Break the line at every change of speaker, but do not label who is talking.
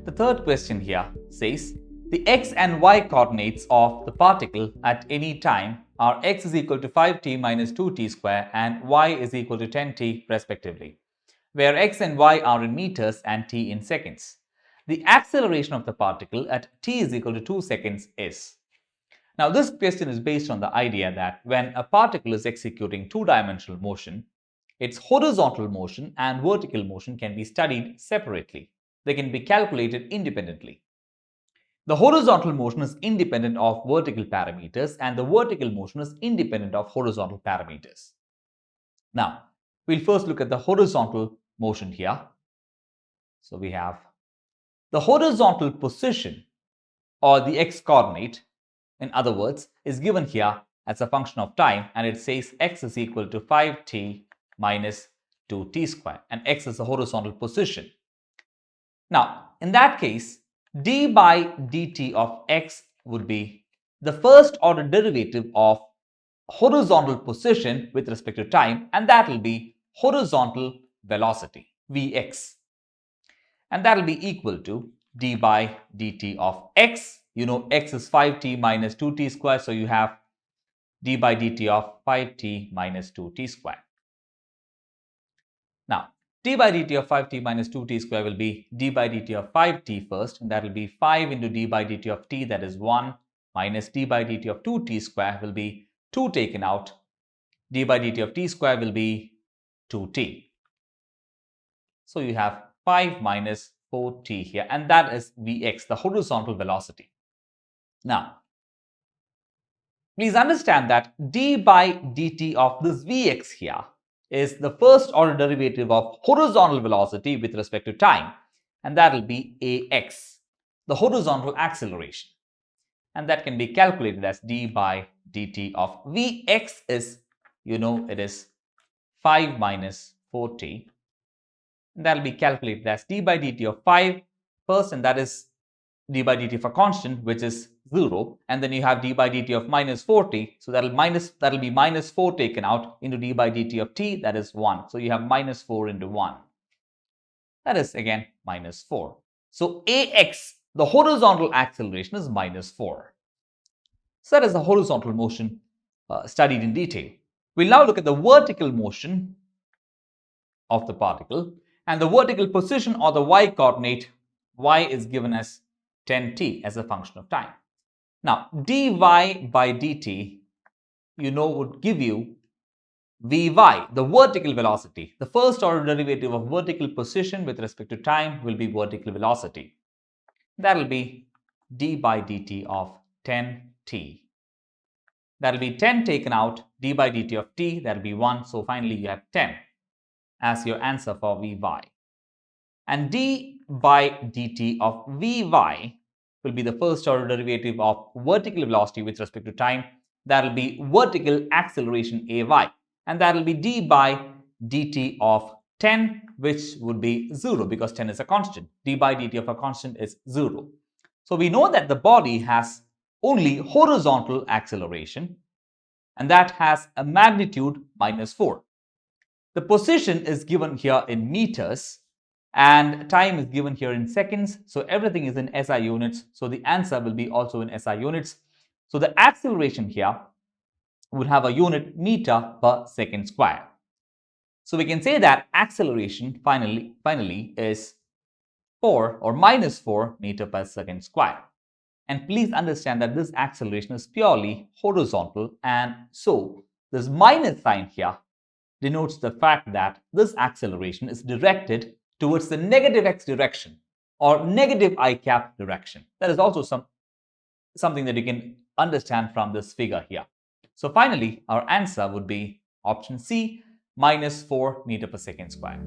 The third question here says, the x and y coordinates of the particle at any time are x is equal to 5t minus 2t square and y is equal to 10t respectively, where x and y are in meters and t in seconds. The acceleration of the particle at t is equal to 2 seconds is. Now, this question is based on the idea that when a particle is executing two-dimensional motion, its horizontal motion and vertical motion can be studied separately. They can be calculated independently. The horizontal motion is independent of vertical parameters and the vertical motion is independent of horizontal parameters. Now, we'll first look at the horizontal motion here. So we have the horizontal position or the x-coordinate, in other words, is given here as a function of time, and it says x is equal to 5t minus 2t square, and x is the horizontal position. Now, in that case, d by dt of x would be the first order derivative of horizontal position with respect to time, and that will be horizontal velocity, vx. And that will be equal to d by dt of x. You know, x is 5t minus 2t square, so you have d by dt of 5t minus 2t square. Now, d by dt of 5t minus 2t square will be d by dt of 5t first, and that will be 5 into d by dt of t, that is 1, minus d by dt of 2t square will be 2 taken out. D by dt of t square will be 2t. So you have 5 minus 4t here, and that is vx, the horizontal velocity. Now, please understand that d by dt of this vx here is the first order derivative of horizontal velocity with respect to time, and that will be ax, the horizontal acceleration. And that can be calculated as d by dt of vx is, you know, it is 5 minus 4t. And that will be calculated as d by dt of 5 first, and that is d by dt of a constant, which is 0, and then you have d by dt of minus 4t, so that will be minus 4 taken out into d by dt of t, that is 1. So you have minus 4 into 1. That is again minus 4. So ax, the horizontal acceleration, is minus 4. So that is the horizontal motion studied in detail. We'll now look at the vertical motion of the particle, and the vertical position or the y coordinate, y is given as 10t as a function of time. Now, dy by dt, you know, would give you vy, the vertical velocity. The first order derivative of vertical position with respect to time will be vertical velocity. That will be d by dt of 10t. That will be 10 taken out, d by dt of t, that will be 1. So finally you have 10 as your answer for vy. And d by dt of vy will be the first order derivative of vertical velocity with respect to time. That will be vertical acceleration ay, and that will be d by dt of 10, which would be 0 because 10 is a constant. D by dt of a constant is 0. So we know that the body has only horizontal acceleration, and that has a magnitude minus 4. The position is given here in meters and time is given here in seconds. So everything is in SI units. So the answer will be also in SI units. So the acceleration here would have a unit meter per second square. So we can say that acceleration finally is 4 or minus 4 meter per second square. And please understand that this acceleration is purely horizontal, and so this minus sign here denotes the fact that this acceleration is directed towards the negative x direction or negative I cap direction. That is also something that you can understand from this figure here. So finally, our answer would be option C, minus 4 meter per second square.